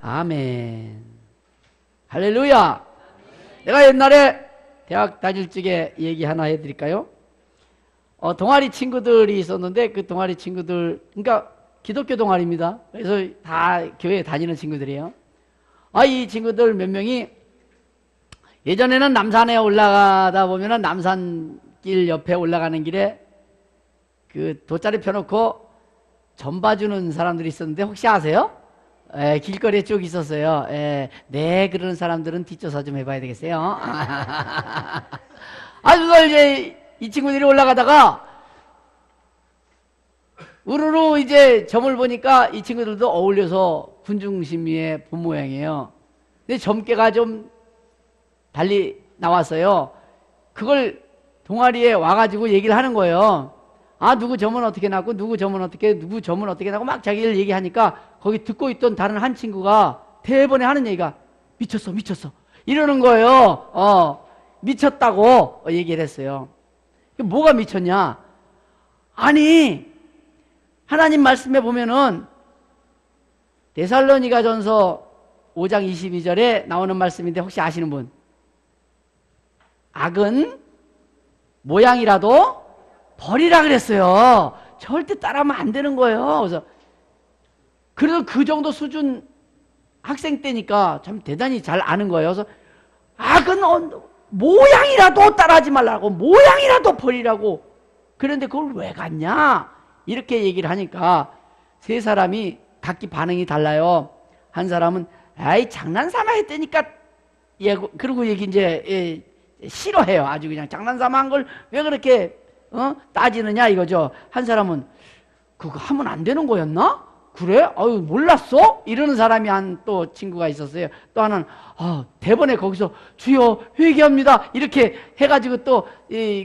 아멘. 할렐루야. 내가 옛날에 대학 다닐 적에 얘기 하나 해드릴까요? 동아리 친구들이 있었는데 그 동아리 친구들, 그러니까 기독교 동아리입니다. 그래서 다 교회에 다니는 친구들이에요. 이 친구들 몇 명이 예전에는 남산에 올라가다 보면은 남산길 옆에 올라가는 길에 그 돗자리 펴놓고 전 봐주는 사람들이 있었는데 혹시 아세요? 길거리에 쭉 있었어요. 네, 그러는 사람들은 뒷조사 좀 해봐야 되겠어요. 그걸 이제 이 친구들이 올라가다가 우르르 이제 점을 보니까 이 친구들도 어울려서 군중심리에 본 모양이에요. 근데 점괘가 좀 달리 나왔어요. 그걸 동아리에 와가지고 얘기를 하는 거예요. 누구 점은 어떻게 났고, 누구 점은 어떻게 나고, 막 자기를 얘기하니까 거기 듣고 있던 다른 한 친구가 대번에 하는 얘기가 미쳤어. 이러는 거예요. 미쳤다고 얘기를 했어요. 뭐가 미쳤냐? 아니, 하나님 말씀에 보면은 데살로니가전서 5장 22절에 나오는 말씀인데 혹시 아시는 분? 악은 모양이라도 버리라 그랬어요. 절대 따라하면 안 되는 거예요. 그래서 그 정도 수준 학생 때니까 참 대단히 잘 아는 거예요. 그래서 악은 모양이라도 따라하지 말라고, 모양이라도 버리라고. 그런데 그걸 왜 갔냐? 이렇게 얘기를 하니까 세 사람이 각기 반응이 달라요. 한 사람은 장난삼아 했다니까, 그러고 얘기 이제 싫어해요. 아주 그냥 장난삼아 한 걸 왜 그렇게 따지느냐 이거죠. 한 사람은 그거 하면 안 되는 거였나? 그래? 몰랐어? 이러는 사람이 한 또 친구가 있었어요. 또 하나는 대번에 거기서 주여 회개합니다 이렇게 해가지고 또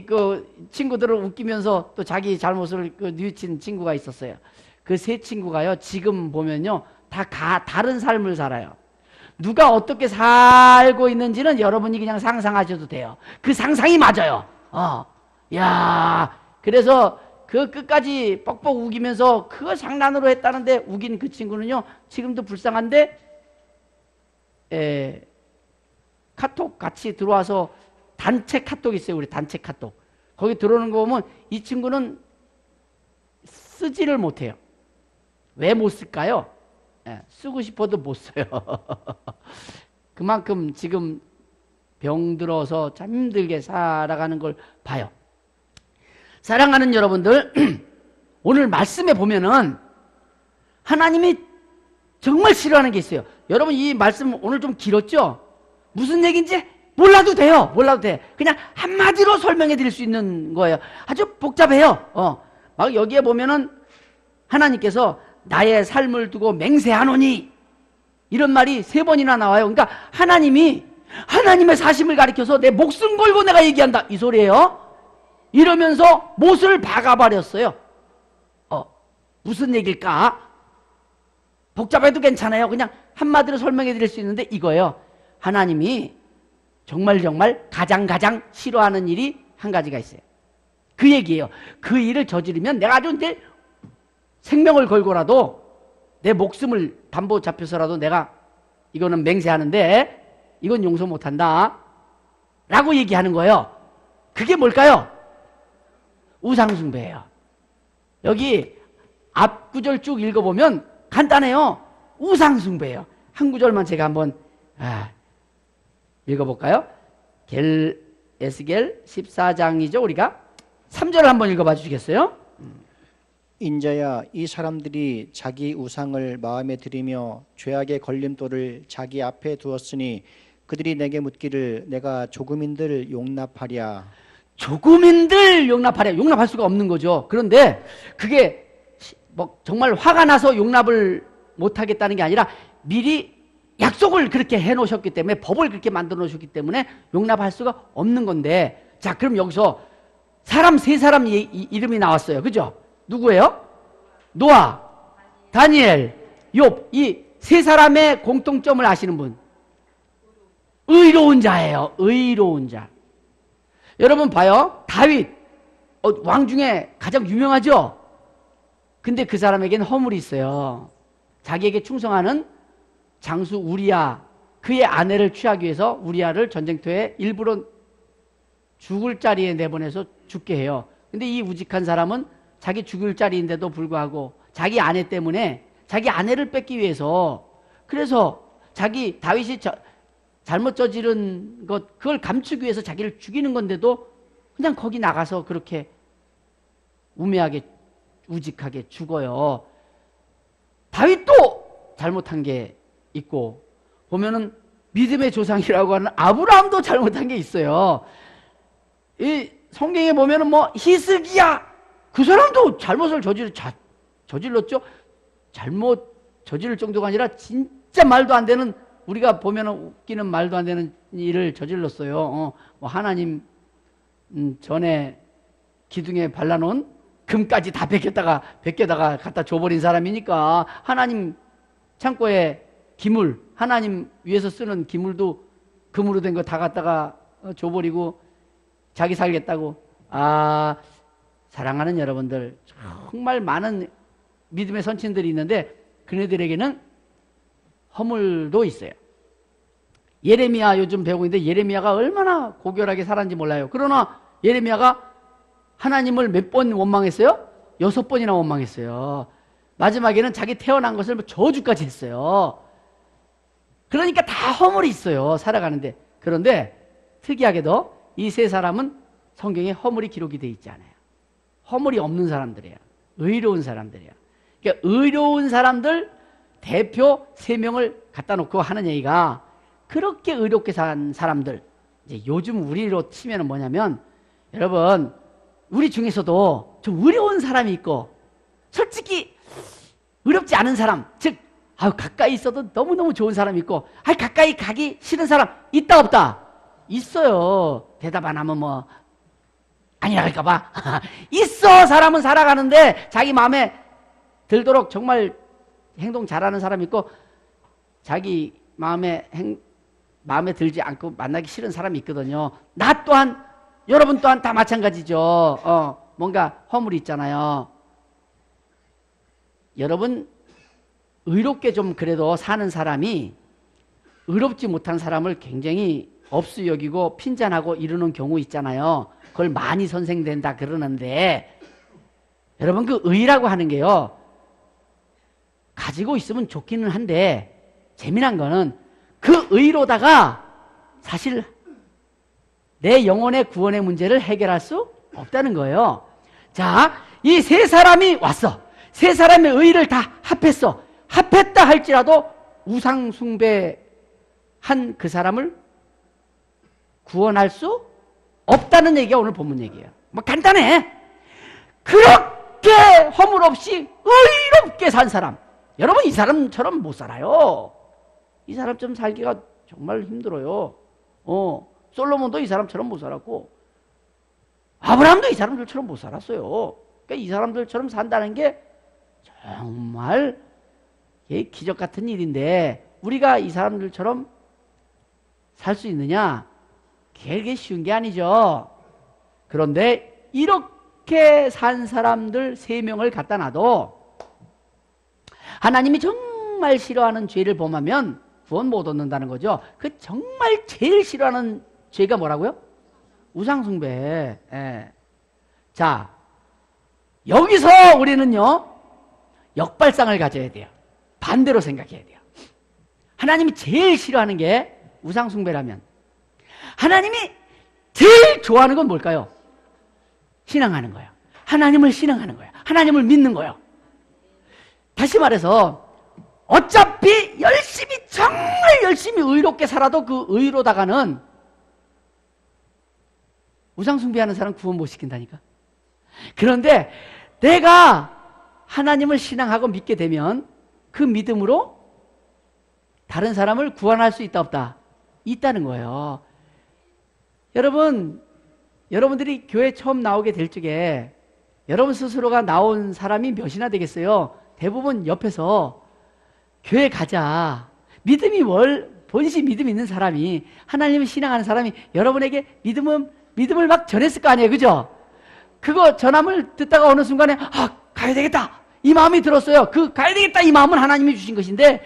그 친구들을 웃기면서 또 자기 잘못을 뉘우친 친구가 있었어요. 그 세 친구가요 지금 보면요 다 다른 삶을 살아요. 누가 어떻게 살고 있는지는 여러분이 그냥 상상하셔도 돼요. 그 상상이 맞아요. 그래서 그 끝까지 뻑뻑 우기면서 그거 장난으로 했다는데 우긴 그 친구는요 지금도 불쌍한데 카톡 같이 들어와서 단체 카톡 있어요. 우리 단체 카톡 거기 들어오는 거 보면 이 친구는 쓰지를 못해요. 왜 못 쓸까요? 쓰고 싶어도 못 써요. 그만큼 지금 병들어서 참 힘들게 살아가는 걸 봐요. 사랑하는 여러분들, 오늘 말씀에 보면은 하나님이 정말 싫어하는 게 있어요. 여러분 이 말씀 오늘 좀 길었죠? 무슨 얘기인지 몰라도 돼요. 몰라도 돼. 그냥 한마디로 설명해 드릴 수 있는 거예요. 아주 복잡해요. 막 여기에 보면은 하나님께서 나의 삶을 두고 맹세하노니 이런 말이 3번이나 나와요. 그러니까 하나님의 사심을 가리켜서 내 목숨 걸고 내가 얘기한다 이 소리예요. 이러면서 못을 박아버렸어요. 무슨 얘기일까? 복잡해도 괜찮아요. 그냥 한마디로 설명해 드릴 수 있는데 이거예요. 하나님이 정말 가장 싫어하는 일이 한 가지가 있어요. 그 얘기예요. 그 일을 저지르면 내가 아주 이제 생명을 걸고라도 내 목숨을 담보 잡혀서라도 내가 이거는 맹세하는데 이건 용서 못한다 라고 얘기하는 거예요. 그게 뭘까요? 우상숭배예요. 여기 앞 구절 쭉 읽어보면 간단해요. 우상숭배예요. 한 구절만 제가 한번 읽어볼까요? 에스겔 14장이죠 우리가 3절을 한번 읽어봐 주시겠어요? 인자야, 이 사람들이 자기 우상을 마음에 들이며 죄악의 걸림돌을 자기 앞에 두었으니 그들이 내게 묻기를 내가 조금인들 용납하랴. 조금인들 용납하랴. 용납할 수가 없는 거죠. 그런데 그게 뭐 정말 화가 나서 용납을 못하겠다는 게 아니라 미리 약속을 그렇게 해놓으셨기 때문에 법을 그렇게 만들어 놓으셨기 때문에 용납할 수가 없는 건데, 자 그럼 여기서 사람 3사람 이름이 나왔어요. 그죠? 누구예요? 노아, 다니엘, 욥. 이 3사람의 공통점을 아시는 분? 의로운 자예요. 의로운 자. 여러분 봐요. 다윗 왕 중에 가장 유명하죠? 근데 그 사람에게는 허물이 있어요. 자기에게 충성하는 장수 우리야, 그의 아내를 취하기 위해서 우리야를 전쟁터에 일부러 죽을 자리에 내보내서 죽게 해요. 근데 이 우직한 사람은 자기 죽을 자리인데도 불구하고 자기 아내 때문에 자기 아내를 뺏기 위해서, 그래서 자기 다윗이 잘못 저지른 것 그걸 감추기 위해서 자기를 죽이는 건데도 그냥 거기 나가서 그렇게 우매하게 우직하게 죽어요. 다윗도 잘못한 게 있고, 보면은 믿음의 조상이라고 하는 아브라함도 잘못한 게 있어요. 이 성경에 보면은 뭐 히스기야, 그 사람도 잘못을 저질렀죠. 잘못 저지를 정도가 아니라 진짜 말도 안 되는, 우리가 보면은 웃기는 말도 안 되는 일을 저질렀어요. 뭐 하나님 전에 기둥에 발라놓은 금까지 다 벗겨다가 갖다 줘버린 사람이니까, 하나님 창고에 기물, 하나님 위해서 쓰는 기물도 금으로 된 거 다 갖다가 줘버리고 자기 살겠다고. 사랑하는 여러분들, 정말 많은 믿음의 선친들이 있는데 그네들에게는 허물도 있어요. 예레미야 요즘 배우고 있는데, 예레미야가 얼마나 고결하게 살았는지 몰라요. 그러나 예레미야가 하나님을 몇 번 원망했어요? 6번이나 원망했어요. 마지막에는 자기 태어난 것을 저주까지 했어요. 그러니까 다 허물이 있어요, 살아가는데. 그런데 특이하게도 이 세 사람은 성경에 허물이 기록이 되어 있지 않아요. 허물이 없는 사람들이에요. 의로운 사람들이에요. 그러니까 의로운 사람들 대표 3명을 갖다 놓고 하는 얘기가, 그렇게 의롭게 산 사람들, 이제 요즘 우리로 치면 뭐냐면, 여러분 우리 중에서도 좀 의로운 사람이 있고 솔직히 의롭지 않은 사람, 즉 가까이 있어도 너무너무 좋은 사람이 있고, 가까이 가기 싫은 사람 있다 없다? 있어요. 대답 안 하면 뭐 아니라 할까봐. 있어. 사람은 살아가는데 자기 마음에 들도록 정말 행동 잘하는 사람이 있고, 자기 마음에 들지 않고 만나기 싫은 사람이 있거든요. 나 또한, 여러분 또한 다 마찬가지죠. 뭔가 허물이 있잖아요. 여러분 의롭게 좀 그래도 사는 사람이 의롭지 못한 사람을 굉장히 업수 여기고 핀잔하고 이러는 경우 있잖아요. 그걸 많이 선생된다 그러는데, 여러분 그 의라고 하는 게요, 가지고 있으면 좋기는 한데 재미난 거는 그 의로다가 사실 내 영혼의 구원의 문제를 해결할 수 없다는 거예요. 자, 이 세 사람이 왔어. 세 사람의 의를 다 합했어. 합했다 할지라도 우상 숭배한 그 사람을 구원할 수 없다는 얘기가 오늘 본문 얘기예요. 뭐 간단해. 그렇게 허물 없이 의롭게 산 사람, 여러분 이 사람처럼 못 살아요. 이 사람처럼 살기가 정말 힘들어요. 솔로몬도 이 사람처럼 못 살았고, 아브라함도 이 사람들처럼 못 살았어요. 그러니까 이 사람들처럼 산다는 게 정말 기적 같은 일인데, 우리가 이 사람들처럼 살 수 있느냐? 그게 쉬운 게 아니죠. 그런데 이렇게 산 사람들 3명을 갖다 놔도 하나님이 정말 싫어하는 죄를 범하면 구원 못 얻는다는 거죠. 그 정말 제일 싫어하는 죄가 뭐라고요? 우상숭배. 예. 자, 여기서 우리는요 역발상을 가져야 돼요. 반대로 생각해야 돼요. 하나님이 제일 싫어하는 게 우상숭배라면, 하나님이 제일 좋아하는 건 뭘까요? 신앙하는 거예요. 하나님을 신앙하는 거예요. 하나님을 믿는 거예요. 다시 말해서 어차피 정말 열심히 의롭게 살아도 그 의로다가는 우상숭배하는 사람 구원 못 시킨다니까. 그런데 내가 하나님을 신앙하고 믿게 되면 그 믿음으로 다른 사람을 구원할 수 있다 없다? 있다는 거예요. 여러분들이 교회 처음 나오게 될 적에 여러분 스스로가 나온 사람이 몇이나 되겠어요? 대부분 옆에서 교회 가자, 믿음이 본시 믿음 있는 사람이, 하나님을 신앙하는 사람이 여러분에게 믿음을 막 전했을 거 아니에요, 그죠? 그거 전함을 듣다가 어느 순간에 가야 되겠다 이 마음이 들었어요. 그 가야 되겠다 이 마음은 하나님이 주신 것인데,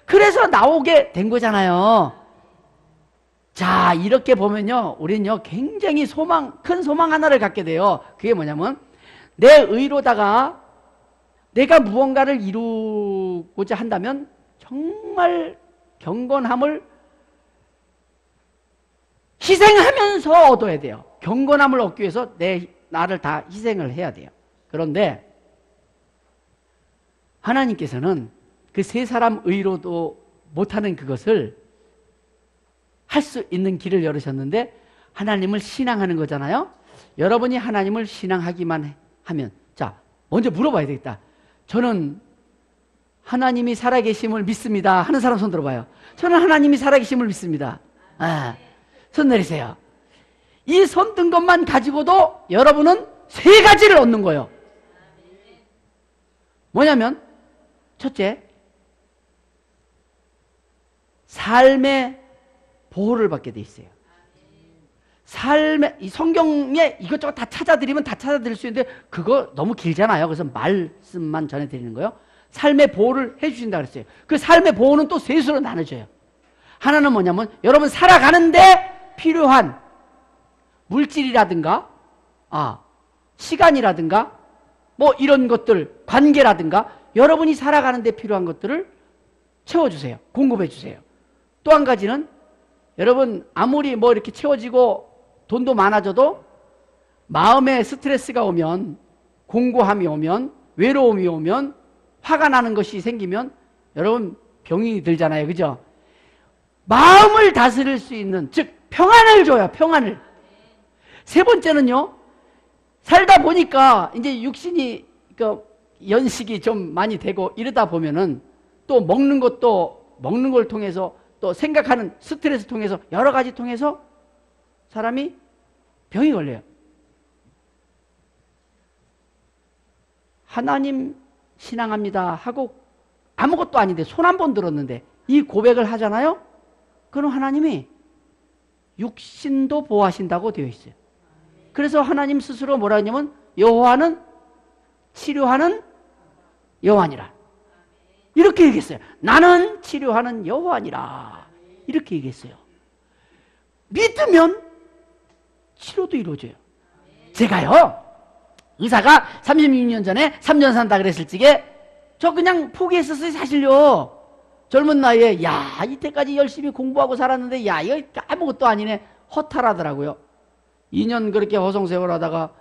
그래서 나오게 된 거잖아요. 자, 이렇게 보면요, 우리는요, 굉장히 큰 소망 하나를 갖게 돼요. 그게 뭐냐면, 내 의로다가 내가 무언가를 이루고자 한다면, 정말 경건함을 희생하면서 얻어야 돼요. 경건함을 얻기 위해서 나를 다 희생을 해야 돼요. 그런데, 하나님께서는 그 세 사람 의로도 못하는 그것을 할 수 있는 길을 열으셨는데 하나님을 신앙하는 거잖아요. 여러분이 하나님을 신앙하기만 하면, 자, 먼저 물어봐야 되겠다. 저는 하나님이 살아계심을 믿습니다 하는 사람 손 들어봐요. 저는 하나님이 살아계심을 믿습니다. 손 내리세요. 이 손 든 것만 가지고도 여러분은 세 가지를 얻는 거예요. 뭐냐면, 첫째, 삶의 보호를 받게 돼 있어요. 이 성경에 이것저것 다 찾아드리면 다 찾아드릴 수 있는데 그거 너무 길잖아요. 그래서 말씀만 전해드리는 거예요. 삶의 보호를 해주신다 그랬어요. 그 삶의 보호는 또 셋으로 나눠져요. 하나는 뭐냐면, 여러분 살아가는데 필요한 물질이라든가 시간이라든가 뭐 이런 것들, 관계라든가 여러분이 살아가는데 필요한 것들을 채워주세요. 공급해주세요. 또 한 가지는, 여러분 아무리 뭐 이렇게 채워지고 돈도 많아져도 마음에 스트레스가 오면, 공고함이 오면, 외로움이 오면, 화가 나는 것이 생기면 여러분 병이 들잖아요. 그죠? 마음을 다스릴 수 있는, 즉 평안을 줘요. 평안을. 세 번째는요, 살다 보니까 이제 육신이 연식이 좀 많이 되고 이러다 보면은 또 먹는 걸 통해서, 또 생각하는 스트레스 통해서, 여러 가지 통해서 사람이 병이 걸려요. 하나님 신앙합니다 하고 아무것도 아닌데 손 한 번 들었는데 이 고백을 하잖아요. 그럼 하나님이 육신도 보호하신다고 되어 있어요. 그래서 하나님 스스로 뭐라 하냐면, 여호와는 치료하는 여호와니라, 이렇게 얘기했어요. 나는 치료하는 여호와니라, 이렇게 얘기했어요. 믿으면 치료도 이루어져요. 제가요, 의사가 36년 전에 3년 산다 그랬을 적에 저 그냥 포기했었어요. 사실요. 젊은 나이에, 야, 이때까지 열심히 공부하고 살았는데, 야, 이거 아무것도 아니네, 허탈하더라고요. 2년 그렇게 허송세월 하다가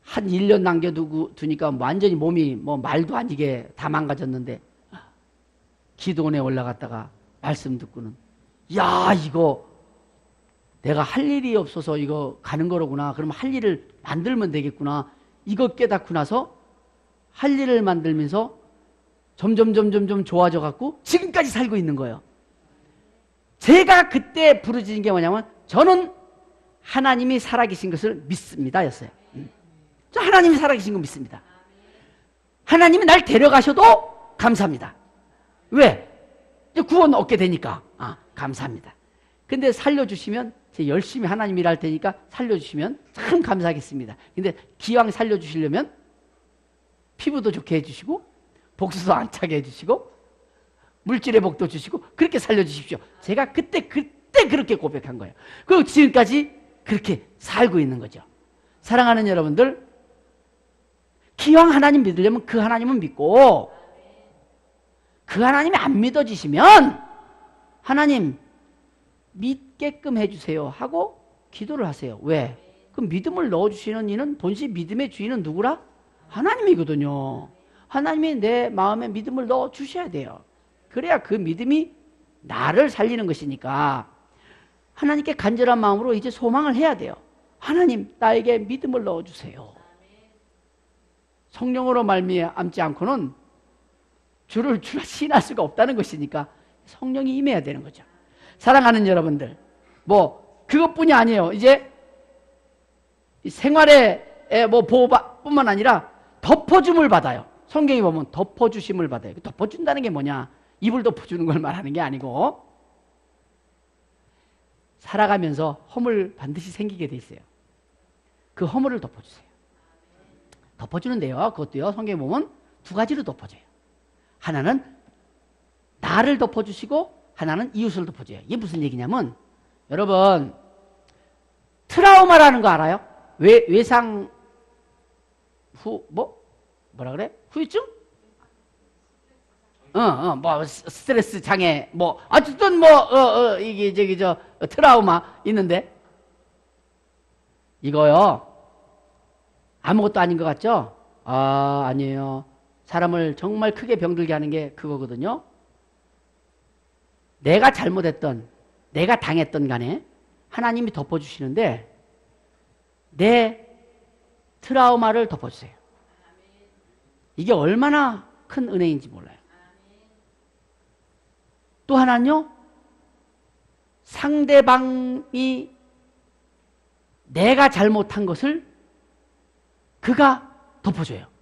한 1년 남겨두니까 완전히 몸이 뭐 말도 안 되게 다 망가졌는데, 기도원에 올라갔다가 말씀 듣고는, 야, 이거 내가 할 일이 없어서 이거 가는 거로구나. 그럼 할 일을 만들면 되겠구나. 이거 깨닫고 나서 할 일을 만들면서 점점 좋아져 갖고 지금까지 살고 있는 거예요. 제가 그때 부르짖은 게 뭐냐면, 저는 하나님이 살아계신 것을 믿습니다 였어요. 저 하나님이 살아계신 거 믿습니다. 하나님이 날 데려가셔도 감사합니다. 왜? 구원 얻게 되니까. 감사합니다. 근데 살려주시면, 제가 열심히 하나님 일할 테니까 살려주시면 참 감사하겠습니다. 근데 기왕 살려주시려면 피부도 좋게 해주시고, 복수도 안 차게 해주시고, 물질의 복도 주시고, 그렇게 살려주십시오. 제가 그때 그렇게 고백한 거예요. 그리고 지금까지 그렇게 살고 있는 거죠. 사랑하는 여러분들, 기왕 하나님 믿으려면 그 하나님은 믿고, 그 하나님이 안 믿어지시면 하나님 믿게끔 해주세요 하고 기도를 하세요. 왜? 그 믿음을 넣어주시는 이는 본시 믿음의 주인은 누구라? 하나님이거든요. 하나님이 내 마음에 믿음을 넣어주셔야 돼요. 그래야 그 믿음이 나를 살리는 것이니까 하나님께 간절한 마음으로 이제 소망을 해야 돼요. 하나님, 나에게 믿음을 넣어주세요. 성령으로 말미암지 않고는 주를 신할 수가 없다는 것이니까 성령이 임해야 되는 거죠. 사랑하는 여러분들, 뭐 그것뿐이 아니에요. 이제 생활의 뭐 보호뿐만 아니라 덮어줌을 받아요. 성경에 보면 덮어주심을 받아요. 덮어준다는 게 뭐냐? 이불 덮어주는 걸 말하는 게 아니고, 살아가면서 허물 반드시 생기게 돼 있어요. 그 허물을 덮어주세요. 덮어주는데요, 그것도요, 성경에 보면 두 가지로 덮어줘요. 하나는 나를 덮어주시고 하나는 이웃을 덮어줘요. 이게 무슨 얘기냐면 여러분 트라우마라는 거 알아요? 외상 뭐라 그래? 후유증? 뭐 스트레스 장애 뭐 어쨌든 이게 트라우마 있는데 이거요 아무것도 아닌 것 같죠? 아니에요. 사람을 정말 크게 병들게 하는 게 그거거든요. 내가 잘못했던, 내가 당했던 간에 하나님이 덮어주시는데 내 트라우마를 덮어주세요. 이게 얼마나 큰 은혜인지 몰라요. 또 하나는요, 상대방이 내가 잘못한 것을 그가 덮어줘요.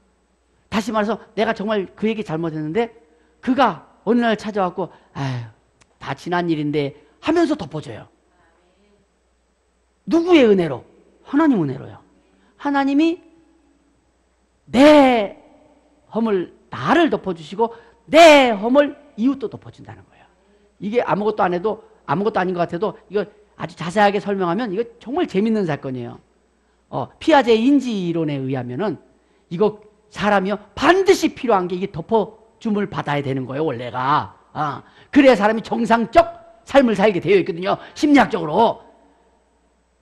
다시 말해서 내가 정말 그에게 잘못했는데 그가 어느 날 찾아왔고 아휴 다 지난 일인데 하면서 덮어줘요. 누구의 은혜로? 하나님 은혜로요. 하나님이 내 허물 나를 덮어주시고 내 허물 이웃도 덮어준다는 거예요. 이게 아무것도 안 해도 아무것도 아닌 것 같아도 이거 아주 자세하게 설명하면 이거 정말 재밌는 사건이에요. 피아제 인지 이론에 의하면은 이거 사람이요 반드시 필요한 게 이게 덮어줌을 받아야 되는 거예요 원래가. 그래야 사람이 정상적 삶을 살게 되어 있거든요. 심리학적으로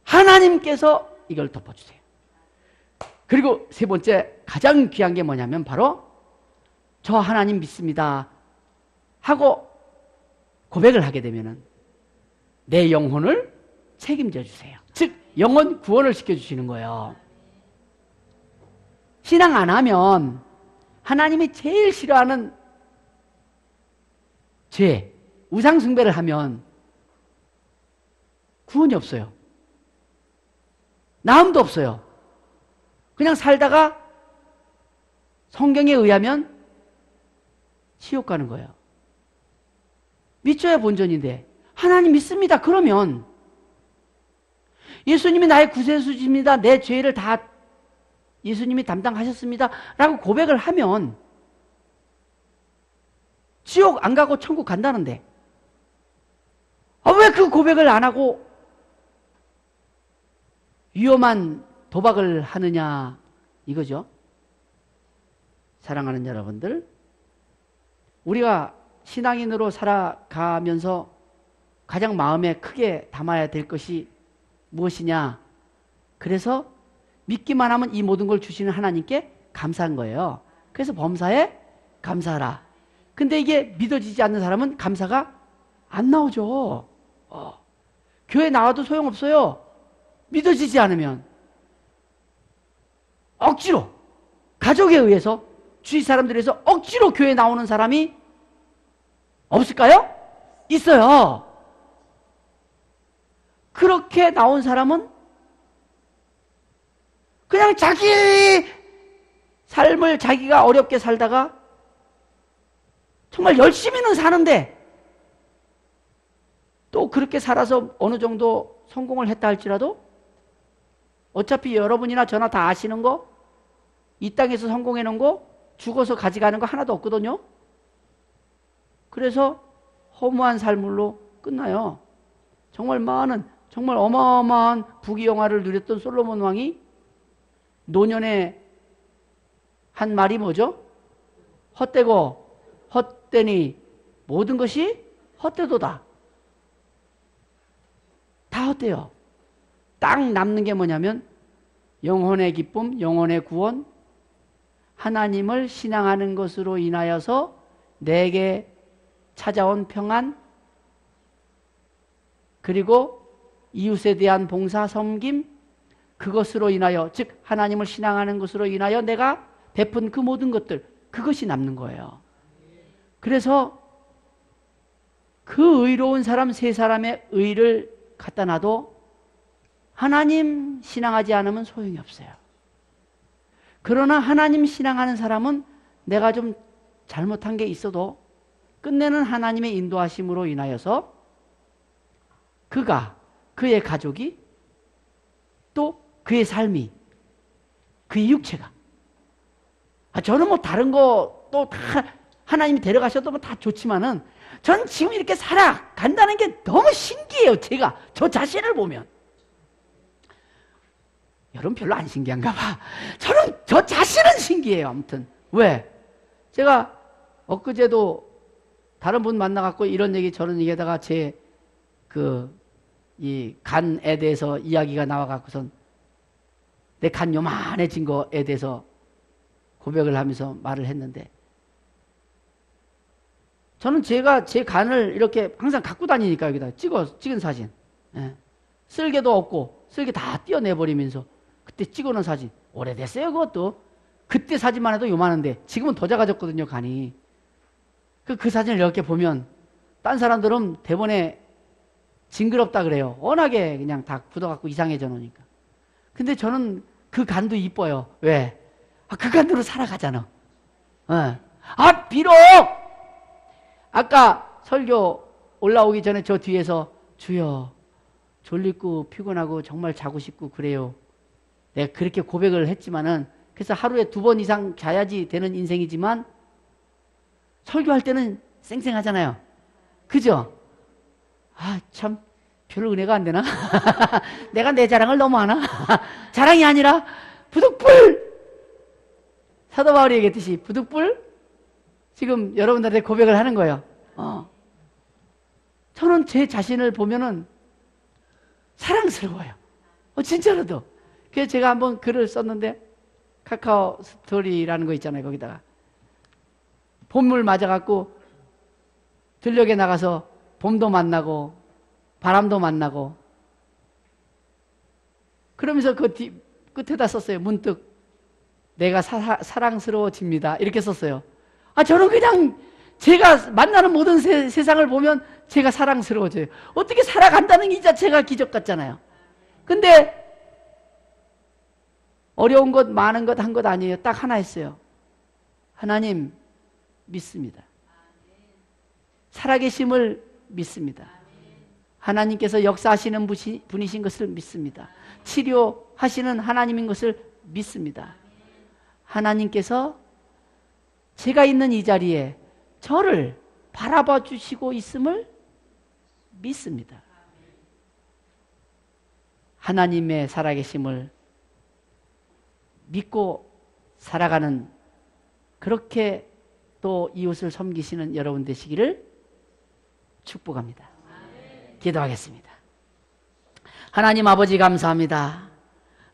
하나님께서 이걸 덮어주세요. 그리고 세 번째 가장 귀한 게 뭐냐면 바로 저 하나님 믿습니다 하고 고백을 하게 되면은 내 영혼을 책임져 주세요. 즉 영혼 구원을 시켜주시는 거예요. 신앙 안 하면 하나님이 제일 싫어하는 죄, 우상숭배를 하면 구원이 없어요. 나음도 없어요. 그냥 살다가 성경에 의하면 지옥 가는 거예요. 믿져야 본전인데 하나님 믿습니다. 그러면 예수님이 나의 구세주십니다. 내 죄를 다 예수님이 담당하셨습니다. 라고 고백을 하면 지옥 안 가고 천국 간다는데 왜 그 고백을 안 하고 위험한 도박을 하느냐 이거죠. 사랑하는 여러분들, 우리가 신앙인으로 살아가면서 가장 마음에 크게 담아야 될 것이 무엇이냐. 그래서 믿기만 하면 이 모든 걸 주시는 하나님께 감사한 거예요. 그래서 범사에 감사하라. 근데 이게 믿어지지 않는 사람은 감사가 안 나오죠. 교회 나와도 소용없어요. 믿어지지 않으면. 억지로 가족에 의해서 주위 사람들에서 억지로 교회 나오는 사람이 없을까요? 있어요. 그렇게 나온 사람은 그냥 자기 삶을 자기가 어렵게 살다가 정말 열심히는 사는데 또 그렇게 살아서 어느 정도 성공을 했다 할지라도 어차피 여러분이나 저나 다 아시는 거, 이 땅에서 성공해 놓은 거 죽어서 가져가는 거 하나도 없거든요. 그래서 허무한 삶으로 끝나요. 정말 정말 어마어마한 부귀영화를 누렸던 솔로몬 왕이 노년에 한 말이 뭐죠? 헛되고 헛되니 모든 것이 헛되도다. 다 헛돼요. 딱 남는 게 뭐냐면 영혼의 기쁨, 영혼의 구원, 하나님을 신앙하는 것으로 인하여서 내게 찾아온 평안, 그리고 이웃에 대한 봉사, 섬김, 그것으로 인하여, 즉 하나님을 신앙하는 것으로 인하여 내가 베푼 그 모든 것들, 그것이 남는 거예요. 그래서 그 의로운 사람 세 사람의 의를 갖다 놔도 하나님 신앙하지 않으면 소용이 없어요. 그러나 하나님 신앙하는 사람은 내가 좀 잘못한 게 있어도 끝내는 하나님의 인도하심으로 인하여서 그가, 그의 가족이, 또 그의 삶이, 그의 육체가, 저는 뭐 다른 거 또 다 하나님이 데려가셔도 다 좋지만은 전 지금 이렇게 살아간다는 게 너무 신기해요. 제가 저 자신을 보면. 여러분 별로 안 신기한가 봐. 저는 저 자신은 신기해요. 아무튼 왜? 제가 엊그제도 다른 분 만나갖고 이런 얘기 저런 얘기하다가 제 이 간에 대해서 이야기가 나와갖고선 내 간 요만해진 거에 대해서 고백을 하면서 말을 했는데, 저는 제가 제 간을 이렇게 항상 갖고 다니니까 여기다 찍은 사진, 예. 쓸개도 없고 쓸개 다 떼어내버리면서 그때 찍어놓은 사진 오래됐어요. 그것도 그때 사진만 해도 요만한데 지금은 더 작아졌거든요, 간이. 그 사진을 이렇게 보면 딴 사람들은 대본에 징그럽다 그래요. 워낙에 그냥 다 굳어갖고 이상해져 놓으니까. 근데 저는 그 간도 이뻐요. 왜? 그 간으로 살아가잖아. 비록 아까 설교 올라오기 전에 저 뒤에서 주여 졸리고 피곤하고 정말 자고 싶고 그래요. 내가 그렇게 고백을 했지만은, 그래서 하루에 2번 이상 자야지 되는 인생이지만 설교할 때는 쌩쌩하잖아요. 그죠? 참 별로 은혜가 안 되나? 내가 내 자랑을 너무 하나? 자랑이 아니라 부득불! 사도 바울이 얘기했듯이 부득불? 지금 여러분들한테 고백을 하는 거예요. 저는 제 자신을 보면은 사랑스러워요. 진짜로도. 그래서 제가 한번 글을 썼는데, 카카오 스토리라는 거 있잖아요. 거기다가 봄을 맞아갖고 들녘에 나가서 봄도 만나고 바람도 만나고, 그러면서 그 끝에다 썼어요. 문득 내가 사랑스러워집니다. 이렇게 썼어요. 저는 그냥 제가 만나는 모든 세상을 보면 제가 사랑스러워져요. 어떻게 살아간다는 이 자체가 기적 같잖아요. 근데 어려운 것, 많은 것, 한 것 아니에요. 딱 하나 했어요. 하나님 믿습니다. 살아계심을 믿습니다. 하나님께서 역사하시는 분이신 것을 믿습니다. 치료하시는 하나님인 것을 믿습니다. 하나님께서 제가 있는 이 자리에 저를 바라봐 주시고 있음을 믿습니다. 하나님의 살아계심을 믿고 살아가는, 그렇게 또 이웃을 섬기시는 여러분 되시기를 축복합니다. 기도하겠습니다. 하나님 아버지 감사합니다.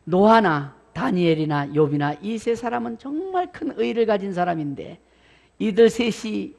노아나 다니엘이나 욥이나 이 세 사람은 정말 큰 의를 가진 사람인데 이들 셋이